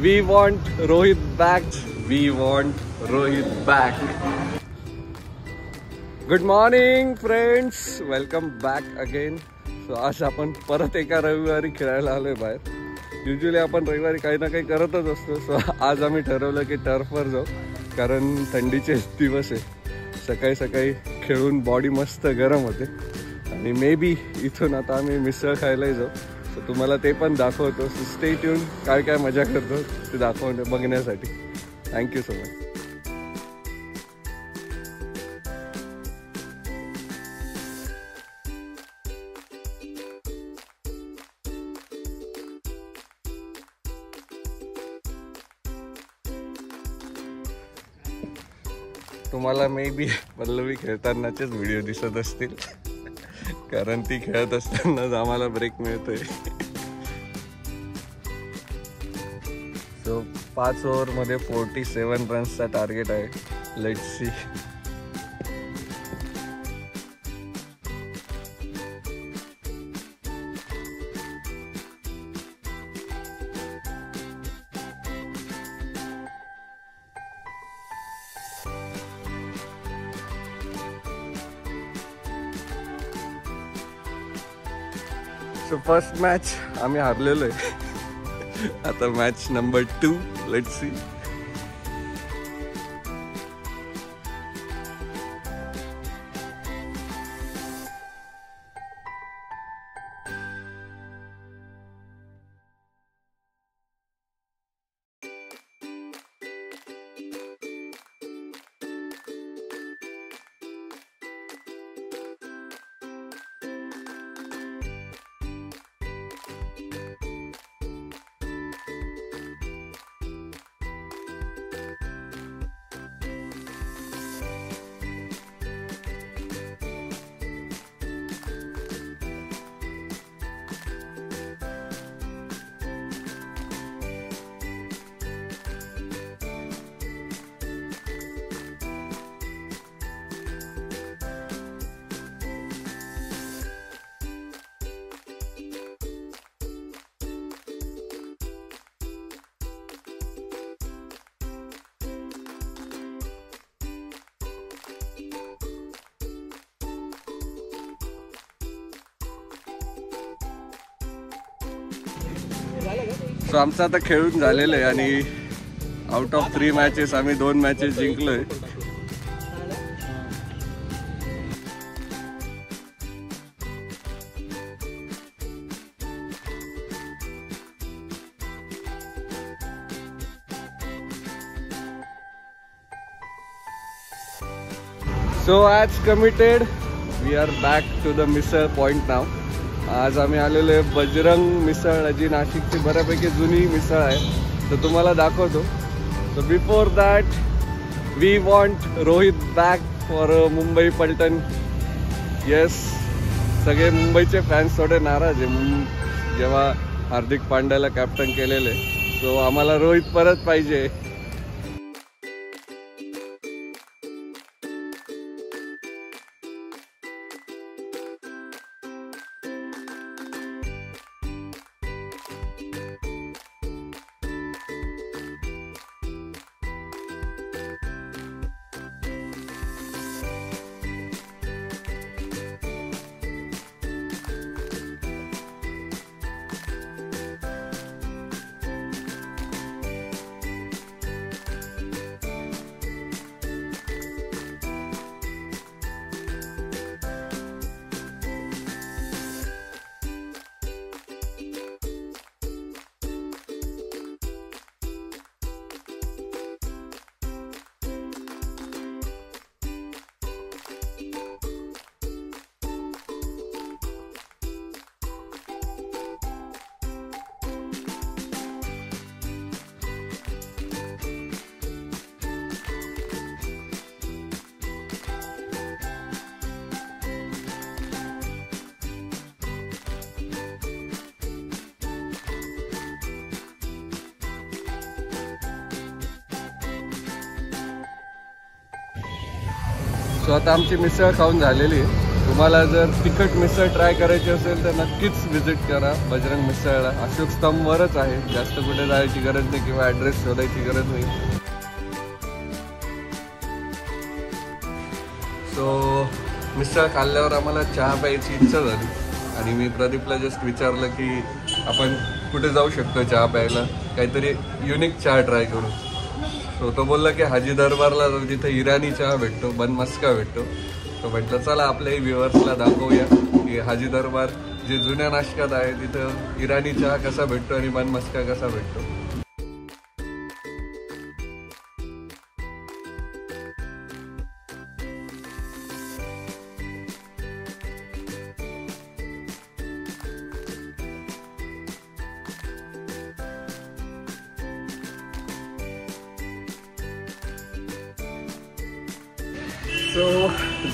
We want Rohit back. We want Rohit back. Good morning friends. Welcome back again. So आज आपण परत एका रविवारी खेळायला आलोय बाहेर. युजुअली आपण रविवारी काही ना काही करतच असतो. सो आज आम्ही ठरवलं की टर्फवर जाऊ कारण थंडीचे दिवस आहे. सकाळी सकाळी खेळून बॉडी मस्त गरम होते आणि मे बी इथून आता आम्ही मिसळ खायलाही जाऊ. सो तुम्हाला ते पण दाखवतो. So stay tuned. काय काय मजा करतो ते बघण्यासाठी. Thank you so much. तुम्हाला मे बी पल्लवी खेळतानाचेच व्हिडिओ दिसत असतील कारण ती खेळत असतानाच आम्हाला ब्रेक मिळतोय. सो 5 ओव्हरमध्ये 47 रन्सचा टार्गेट आहे. Let's see. So first match आम्ही हारलेलो आहे. आता match number 2. Let's see. So आमचं आता खेळून झालेलं आहे आणि आउट ऑफ 3 मॅचेस आम्ही 2 मॅचेस जिंकलोय. So as committed we are back to the misal point नाव. आज आम्ही आलेलो आहे बजरंग मिसळ. जी नाशिकची बऱ्यापैकी जुनी मिसळ आहे तर तुम्हाला दाखवतो. So before that we want Rohit back for Mumbai Paltan. Yes, सगळे मुंबईचे फॅन्स थोडे नाराज आहे जेव्हा हार्दिक पांड्याला कॅप्टन केलेले. सो आम्हाला रोहित परत पाहिजे. सो आता आमची मिसळ खाऊन झालेली आहे. तुम्हाला जर तिखट मिसळ ट्राय करायची असेल तर नक्कीच व्हिजिट करा बजरंग मिसळला. अशोक स्तंभवरच आहे, जास्त कुठे जायची गरज नाही किंवा ॲड्रेस शोधायची गरज नाही. सो मिसळ खाल्ल्यावर आम्हाला चहा प्यायची इच्छा झाली आणि मी प्रदीपला जस्ट विचारलं की आपण कुठे जाऊ शकतो चहा प्यायला, काहीतरी युनिक चहा ट्राय करू. सो तो बोलला की हाजी दरबारला जाऊ, तिथे इराणी चहा भेटतो, बन मस्का भेटतो. तो म्हटलं चला आपल्याही व्ह्युअर्सला दाखवूया की हाजी दरबार जे जुन्या नाशकात आहे तिथं इराणी चहा कसा भेटतो आणि बन मस्का कसा भेटतो. सो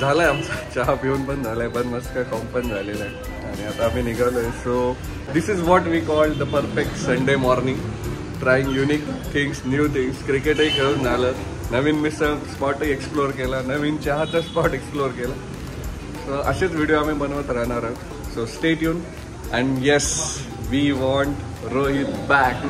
झालं आहे आमचा चहा पिऊन पण झालं आहे, पण मस्त खाऊन पण झालेलं आहे आणि आता आम्ही निघालो आहे. So this is what we call the perfect Sunday morning. Trying unique things, new things. क्रिकेटही खेळून झालं, नवीन मिसळ स्पॉटही एक्सप्लोअर केला, नवीन चहाचा स्पॉट एक्सप्लोअर केला. सो असेच व्हिडिओ आम्ही बनवत राहणार आहोत. So stay tuned and yes we want Rohit back.